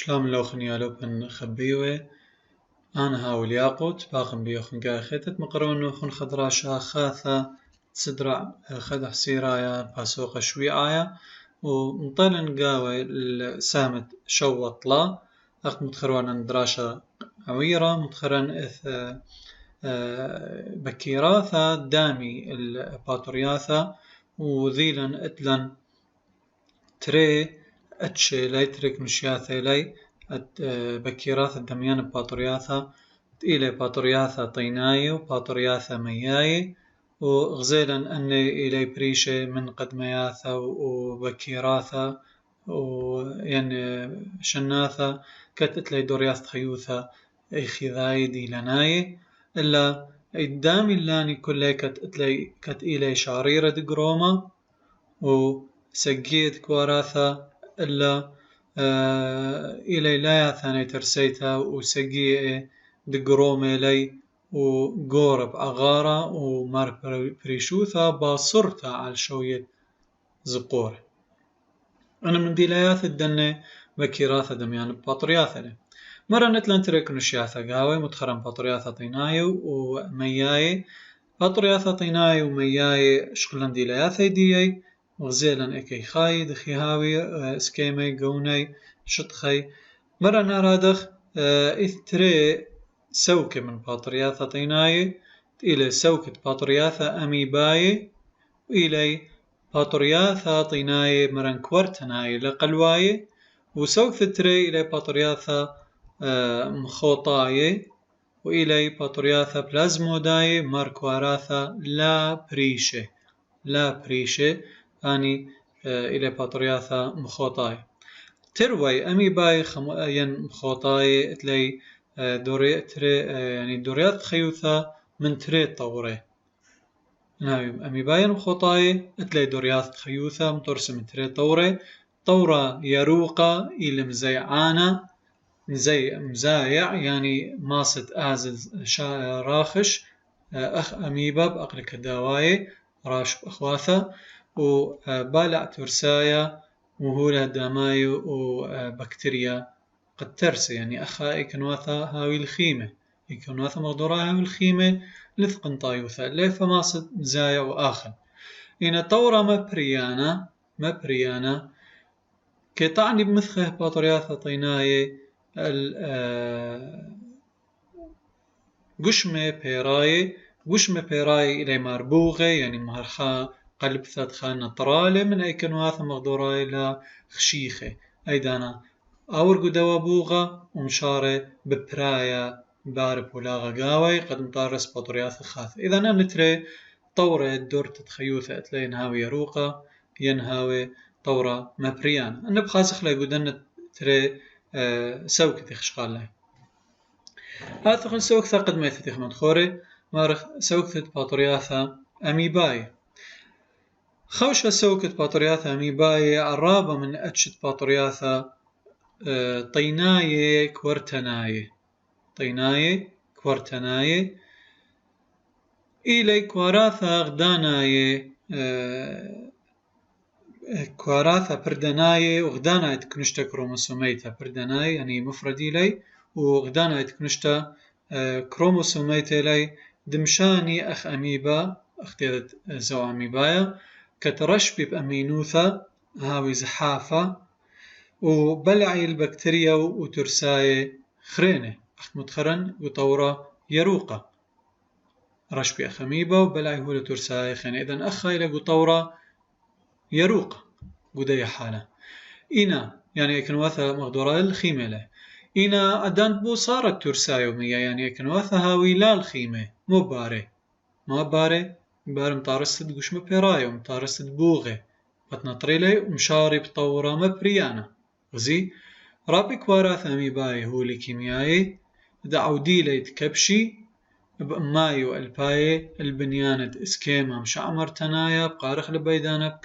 شلام لوخن يالوبن خبيوه أنا هاول ياقوت باقم بيوخن قاي خيتت مقرون نوخن خضراشا خاثة صدرع خدح سيرايا باسوق شوي آيا ومطلن قاوي السامت شوط لا أخت متخروانا دراشا عويرة متخرن بكيراثا دامي الباطرياثا وذيلا اتلن تري اتشي لي تريك مشياثي لي بكيراثا دميان باطرياثا إلى باطرياثا طيناي وباطرياثا مياي وغزيلا أني إلي بريشة من قدمياثا وبكيراثا ويعني شناثا كتت لي دورياث خيوثا أي خذاي دي لناي إلا الدامي اللاني كله كت إلي شعريرة دقروما وسجيت كواراثا إلا إلي لا ثاني ترسيتها وسجي دقرومي لي وقورب أغارة ومار بريشوثا باصرتا على شوية زقور أنا من ديلاياث الدنة بكيراثا دميان باطرياثا لي مرة نتلن تريك نشياثا قاوي متخرم باطرياثا طينايو ومياي باطرياثا طينايو ومياي شغلن ديلاياثا ديي وغزيلا اكي خاي دخي هاوي سكيمي قوني شطخي مرة نارادخ إثتري سوكة من باطرياثا طيناي إلى سوكة باطرياثا أميباي وإلى باطرياثا طيناي مرن كورتناي لقلواي وسوكة تري إلى باطرياثا مخوطاي وإلى باطرياثا بلازموداي ماركواراثا لا بريشة أني إلى باطرياثا مخوطاي تروي أمي باي ين مخوطاي تلي دوري تري يعني دوريات خيوثا من تري طوري نايم أمي باي مخوطاي تلي دوريات خيوثا مترسم من تري طوري طورة يروقة إلى مزيعانة زي مزايع يعني ماسة آزز راخش أخ أميبا بأقلك الدواي راش أخواثة وبالع ترسايا وهولة دامايو وبكتيريا قد ترسي يعني أخا إكنواثا هاوي الخيمة إكنواثا مغدورا هاوي الخيمة لثقن طايوثا ليفا ماسة مزايع وآخر إن طورة مبريانا كي طعني بمثخه باطرياثا طيناي قشمة بيراي إلى مربوغة يعني مهرخا قلب ثات خانة طرالة من أي كنواث مغدورة إلى خشيخة أيضانا أورقو دوابوغة ومشارة ببرايا بارب ولاغا قاوي قد مطارس باطرياث خاث إذا نتري طورة الدور تتخيوثة أتلي ينهاوي يروقة ينهاوي طورة مبريان أنا بخاسخ لا يقودن تري سوكة خشقال له هاتخن سوكة قد ما يثتخ من خوري مارخ سوكة باطرياثا أميباي خوشة سوكة باطرياثا أميباي عرابة من أتشت باطرياثا طيناي كورتناي إلي كواراثا غداناي كواراثا بردناي وغدانا يتكنشتا كروموسوميتا بردناي يعني مفردي لي وغدانا يتكنشتا كروموسوميتا لي دمشاني أخ أميبا اختيارت زو أميبايا كترشبي بأمينوثا هاوي زحافة وبلعي البكتيريا وترساي خرينة أخت متخرن وطورة يروقة رشبي أخ أميبا وبلعي هو لترساي خرينة إذن أخا إلى طورة يروقة قدية حالة إنا يعني كنواثا مغدورة الخيمة له إنا أدان بو صارت ترساي يومية يعني كنواثا هاوي لا الخيمة مو باري مطارسة قشمة بيراي ومطارسة بوغة بطنطري لي ومشاري بطورة مبريانة غزي رابي كواراث أميباي هو لكيميائي دعودي لي تكبشي بمايو الباي البنيانة اسكيما مشعمر تنايا بقارخ لبيدانا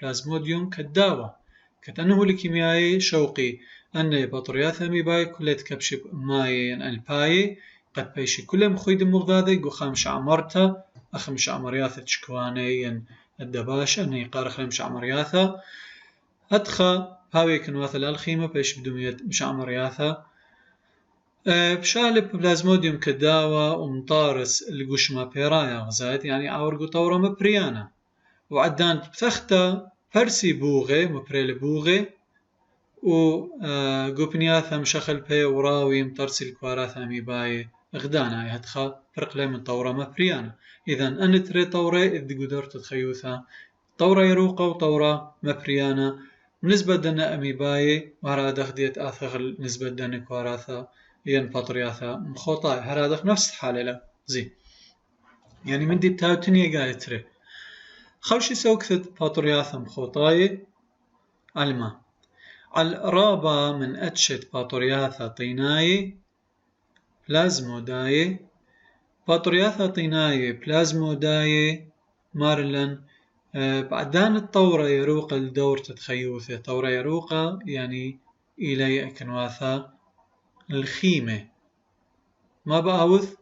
بلازموديوم كالداوة كتنه لكيميائي شوقي أن باطرياث أميباي كلها تكبشي بماي الباي قد بيشي كلها مخيد مغذاذي قوخا مشعمرتا أخ مشعمرياثة شكواني الدباش أني قارخ لمشعمرياثة أدخى هاوي كنواثا الخيمة بيش بدومية مشعمر ياثا بشالب بلازموديوم كداوة ومطارس القشمة بيرايا غزايت يعني أورقو طورة مبريانا وعدان بثختا برسي بوغي مبريل بوغي و قوبنياثا مشخل بي وراوي مترسي الكواراثا ميباي غدانا يهدخا فرق لي من طورة مبريانا إذن أن تري طورة إذ قدرت تخيوثا طورة يروقة وطورة مبريانا نسبة دنا أميباي وهرا دخديت آثغ نسبة دنا كواراثا ين بطرياثا مخوطاي هرا دخ نفس الحالة لا زي يعني من دي بتاوتنية قاية تري خوشي سوكثت بطرياثا مخوطاي علما على رابا من أتشت بطرياثا طيناي بلازموداي بطرياثا طيناي بلازموداي مارلن بعدان الطورة يروق الدور تتخيوثة طورة يروقة يعني إلي أكنواثا الخيمة ما بأوث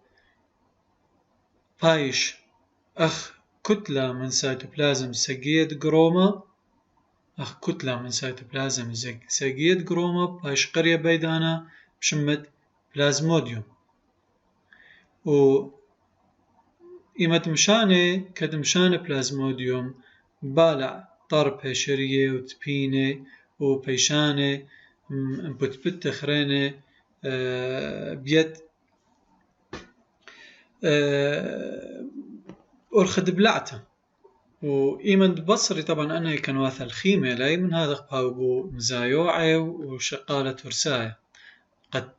بايش أخ كتلة من سيتوبلازم سجية جروما أخ كتلة من سيتوبلازم سجية جروما بايش قرية بيدانا بشمت بلازموديوم و إيمت مشانة كدمشانة بلازموديوم بالع طرب شرية وتبينة وبيشانة بتبت خرينة بيد أرخد بلعته وإيمن بصري طبعا أنا كنواث الخيمة لي من هذا قاوبو مزايوعي وشقالة ورساية قد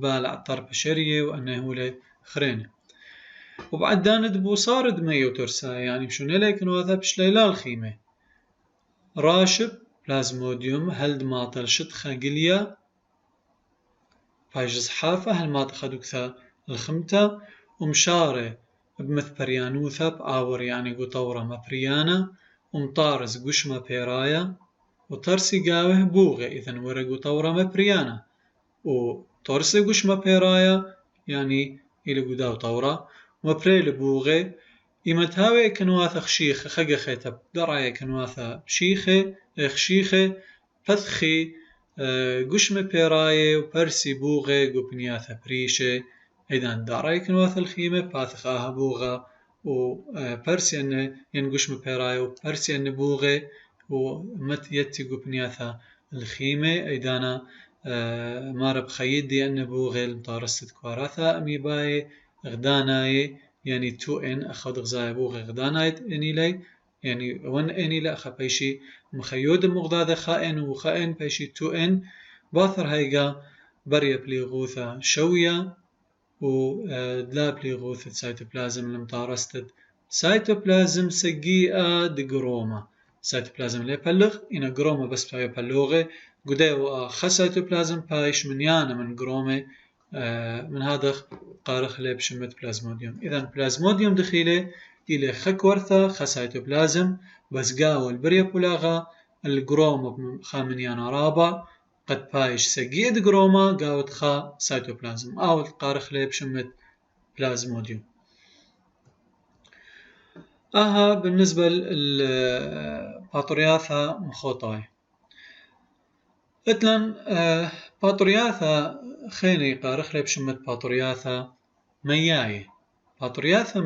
بالع طرب شرية وأنه هو لي خرينة وبعد داند بو صارد ميو ترساية يعني مشون لي كنواثا بش ليلا الخيمة راشب بلازموديوم هلد ماطل شتخا قليا بايجز حافة هل ما تخدوكثا الخمتة ومشارة بمث بريانوثا بآور يعني قطورة مبريانا ومطارز قشمة بيرايا وترسي قاوه بوغة إذن ورقو طورة مبريانا وترسي قشمة بيرايا يعني إلى قداو طورة ومبريل بوغة إمتهاوي كنواثا خشيخة خقا خيتب درايا كنواثا بشيخة خشيخة فثخي قشمة بيراية وبرسي بوغة قبنياثا بريشة إذن درايا كنواثا الخيمة باثخاها بوغة وبرسي أن ينقشمة بيراية وبرسي أن بوغة ومت يتي قبنياثا الخيمة إذانا مارب خيدي أن بوغة المطارستة كواراثا أميباي غداناي يعني تو إن أخذ غزاي بوغة غداناي إني لي يعني ون إني لا خبيشي مخيود المغضاضة خائن وخائن بيشي تو إن باثر هيجا بريا بليغوثا شوية ودلا بليغوثة سيتوبلازم المطارستة سيتوبلازم سجيئة دقروما سيتوبلازم لي بلغ إنا قروما بس بايو بلوغة قديو خسيتوبلازم بايش من يانا من قرومة من هذا قارخ لي بشمت بلازموديوم إذن بلازموديوم دخيله إلى خك ورثة خسيتوبلازم بس قاو البريا بولاغا القروم خامنيانا رابع قد بايش سجيد قروما قاوت خا سيتوبلازم أو قارخ لي بشمت بلازموديوم بالنسبة للباطرياثا مخوطاي إتلن باطرياثا خيني قارخ لي بشمت باطرياثا مياي باطرياثا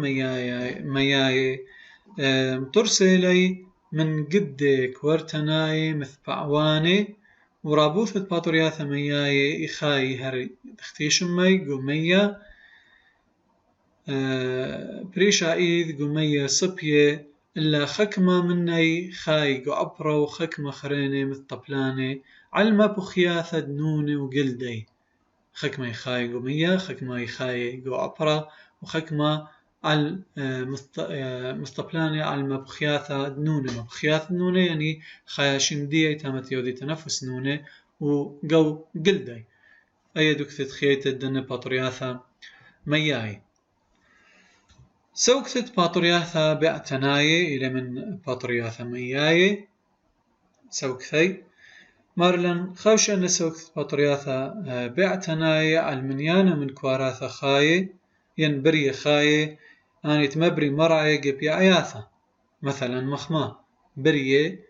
مياي ترسلي من قدك ورتناي مثبعواني ورابوثة باطرياثا مياي إخاي هر اختيش مي قمية بريشا إيذ قمية صبية إلا خكمة مني خاي قعبرة وخكمة خريني مثطبلاني علما بخياثة دنوني وقلدي خكمة خاي قمية خكمة خاي قعبرة وخكمة على مستبلاني على مبخياثة دنونة مبخياث دنونة يعني خياشين دي تامت يودي تنفس نونة وقو قلدي أي دكتة خيتة دن باطرياثة مياي سوكتة باطرياثة بعتناي إلى من باطرياثة مياي سوكتي مارلن خوش أن سوكتة باطرياثة بعتناي على المنيانة من كواراثة خاي ينبري خاي أني تمبري مرعي قبي عياثة مثلا مخما بريه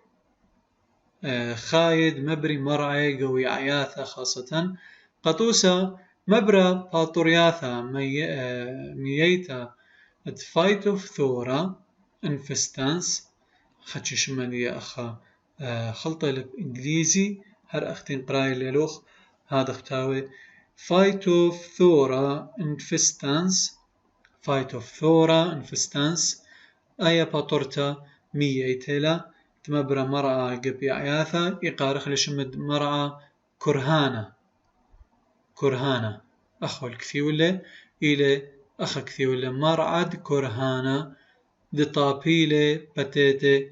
خايد مبري مرعي قوي عياثة خاصة قطوسة مبرا باطورياثا مييتا فايتوفثورا انفستانس خدش شمالية أخا خلطة الإنجليزي هر أختين قراي للوخ هذا اختاوي فايتوفثورا انفستانس آيا باطورتا مييتلا تمبرا مرأة قبي عياثا يقارخ لشمد مرأة كرهانة أخو الكثيولة إلى أخا كثيولة مرعد كرهانة دي طابيلة بتاتي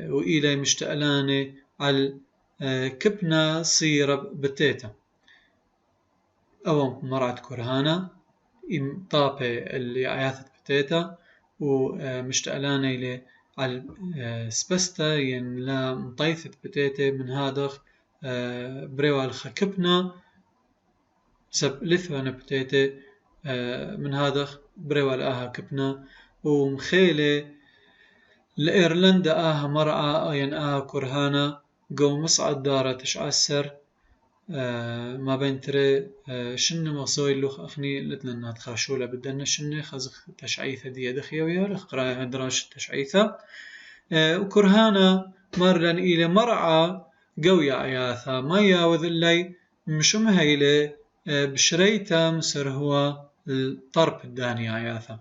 وإلى مشتقلانة على كبنة صيرة بتاتا أو مرعد كرهانة طابة اللي عياثة بتاتا ومشتقلانة إلى على سبستا ين لا مطيثة بتاتا من هادخ بريوال خكبنا سب لثوانا بتاتا من هادخ بريوال آها كبنا ومخيلة لإيرلندا آها مرأة ين آها كرهانة قو مصعد دارة تشعسر ما بين تري شن مغصوي اللوخ أخني لتلنا تخاشولة بدنا شن خزخ تشعيثة دي دخيا ويا لخقراء دراش تشعيثة وكرهانة مرلن إلى مرعى قوية عياثة ما ياوذ اللي مشم هيلة بشريتا مسر هو الطرب الداني عياثة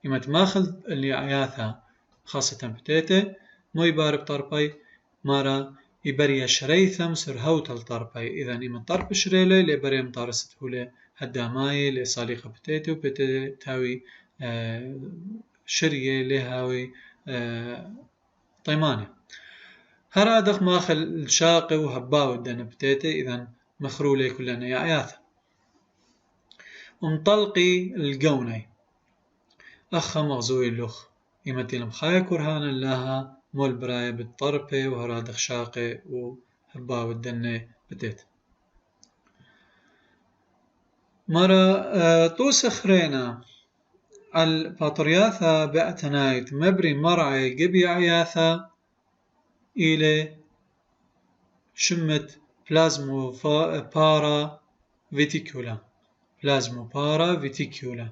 إما تماخذ اللي عياثة خاصة بتاته مو يبارب طربي مارا يبريا شريثة مسر هوت الطربي إذا إما طرب شريلة لبريا مطارسته له هداماي لصاليقة بتاته وبتاته تاوي شرية لهاوي طيمانة هرادخ ماخل الشاقي وهباو الدنا بتاته إذا مخرولي كلنا يا عياثة ومطلقي القوني أخا مغزوي اللخ يمتي لمخايا كرهان لها مول براية بالطربة وهرادخ شاقي وهباو الدنا بتاته مرة توسخرينا الباطرياثا بأتنايت مبري مرعي قبي عياثا إلى شمت بلازمو بارا فيتيكولا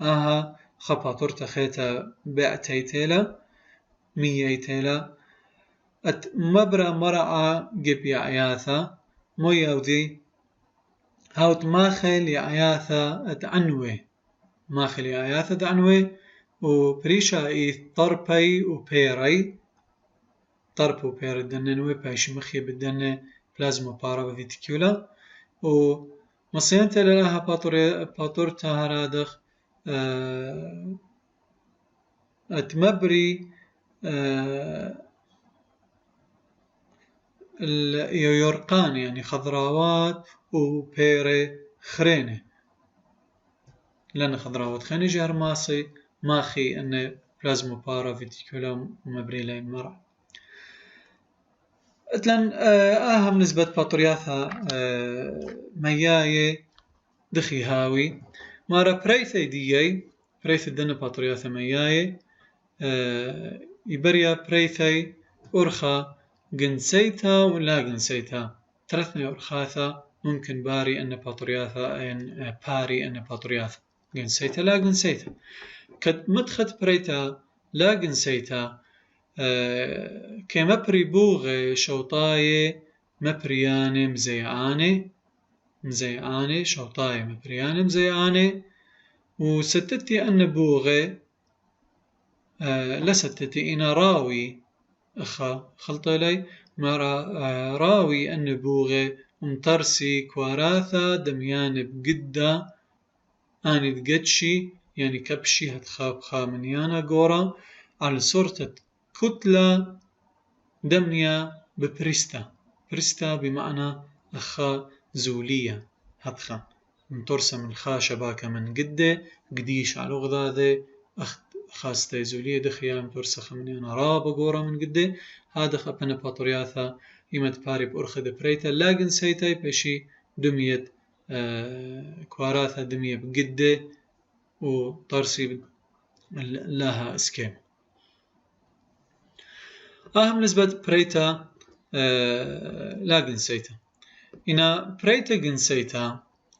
آها خباطر تخيتا بأتيتيلا مييتيلا ات مبرا مرعى قبي عياثا موياوذي هاوت ماخل يعياثا اتعنوي ماخل يعياثا اتعنوي وبريشا إيه طربي وبيري طرب وبير الدننوي بايش مخي بالدنة بلازما بارا فيتيكولا ومصيانتا لها باطورتا هرادخ اتمبري اليورقان يعني خضراوات وبيري خرينة لأن خضراوات خيني جهر ماسي ماخي أن بلازما بارا فيتيكولا ومبري لين مرع اتلن أهم نسبة باطرياثا مياي دخي هاوي مارا بريثي ديي بريث الدنة باطرياثا مياي يبريا بريثي أرخا جنسيتا ولا جنسيتا ثلاثة أرخاثا ممكن باري أن باطرياثا أن باري أن باطرياثا جنسيتا لا جنسيتا كد مدخت بريتا لا جنسيتا كمبري بوغ شوطاي مبرياني مزيعاني شوطاي مبرياني مزيعاني وستتي أن بوغ لستتي إنا راوي أخا خلطة لي ما راوي أن بوغ مطرسي كواراثا دميان بقدة آني دقدشي يعني كبشي هتخاب خامنيانا قورا على صورة كتلة دمنيا بريستا بمعنى أخا زولية هتخا مترسة من خاشباكا من قدة قديش على غذاذة خاصة زولية دخيا مترسة خمنيانا رابا قورا من قدة هذا خبنا باطرياثا يمد باري بأرخذ بريتا لاقن سيتاي بشي دمية كواراثا دمية بقدة وطرسي لها اسكيم أهم نسبة بريتا لا جنسيتا إنا بريتا جنسيتا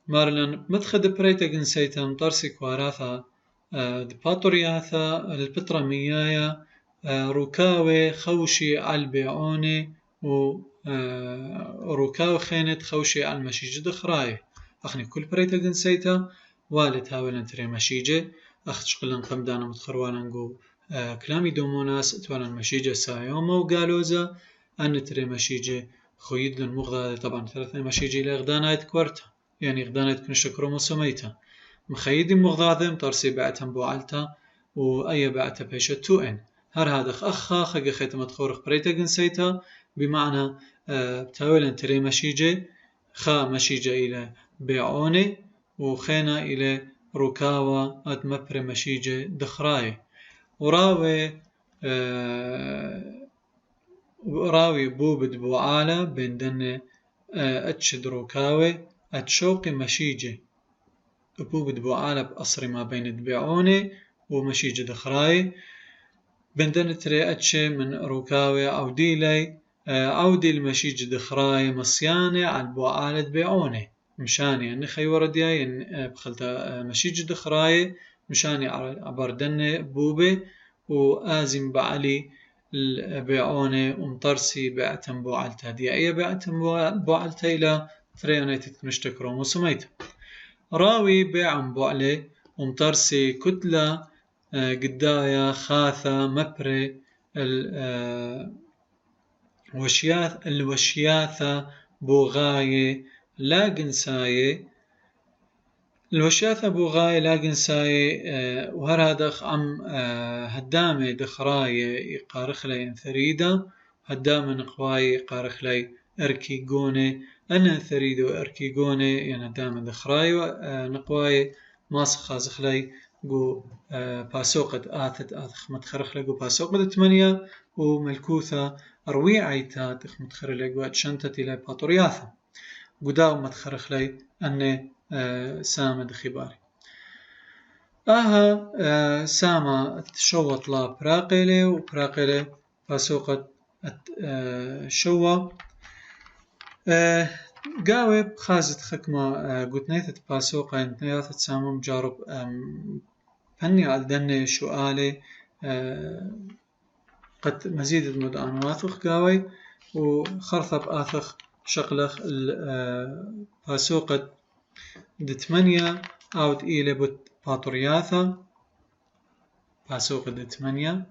مارلن مدخد بريتا جنسيتا مطرسي كواراثا دباتورياثا البتراميايا روكاوي خوشي البيعوني و روكاو خينت خوشي على المشيجة دخراي أخني كل بريتا جنسيتا والد هاولن تري مشيجة أخذ قلن قمدانا متخروانا نقو كلامي دوموناس اتوانا المشيجة سايوما وقالوزا أن تري مشيجة خويد للمغضى طبعا ثلاثة مشيجة إلى غدانايت كورتا يعني غدانايت كنشتا كروموسوميتا مخيدي مغضاذم ترسي بعتهم بوعلتا وأي بعتها بيشة 2N هر هذا أخا خيجة خيت متخورخ بريتا جنسيتا بمعنى بتاولا تري مشيجة خا مشيجة إلى بيعوني وخينا إلى ركاوة أتمبر مشيجة دخراي وراوي بوبد بوعالة بين دن أتشد ركاوة أتشوقي مشيجة بوبد بوعالة بأصري ما بين دبيعوني ومشيجة دخراي بين دن تري أتش من ركاوة أو ديلي عودي المشيج دخراي مصيانة على البوعالة دبيعوني مشاني أني خي وردياي بخلتا مشيج دخراي مشاني عبردن بوبي وآزم بعلي البيعوني ومطرسي بعتم بوعالتا دي أي بعتم بوعالتا إلى تريانيتك نشتا كروموسوميتا راوي بيعم بوعلي ومطرسي كتلة قدايا خاثة مبري الوشياثة بوغاية لا جنساية الوشياثة بوغاية لا جنساية وهرادخ عم هدامة دخراية يقارخ لي انثريدة هدامة نقواي يقارخ لي أركيجونة أنا ثريدة أركيجونة يعني هدامة دخراية نقواي ماسخ خازخ لي جو باسوقة آثت متخرخ لي جو باسوقة 8 وملكوثة أروي عيتا متخرخ لي جو أتشنتت إلى باتورياثة قداو متخرخ لي أن سامة خباري سامة تشوط لا براقلة وبراقلة باسوقة شوة قاوب خازت خكمة قلت نيثت باسوقة انتياثت سامة مجارب فني على دني شؤالي قد مزيد المدان واثخ قاوي وخرثب آثخ شقلخ باسوقة دتمانية أو إلى بوت باتورياثا باسوقة دتمانية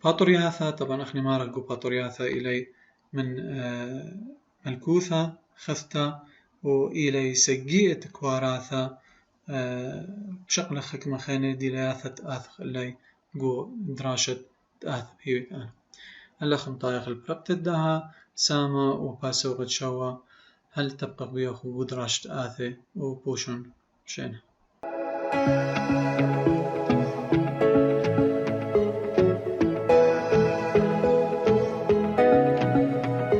باتورياثا طبعا أخني ما رقو باتورياثا إلي من ملكوثة خثتا وإلي سجيئة كواراثا بشقل خكمة خيني ديلياثة آثخ إلي قو دراشة آث بيوت أنا اللخم طايق البربت الدها سامة وباسوقة شوا هل تبقى بيخو بدراشة آثي وبوشون شينه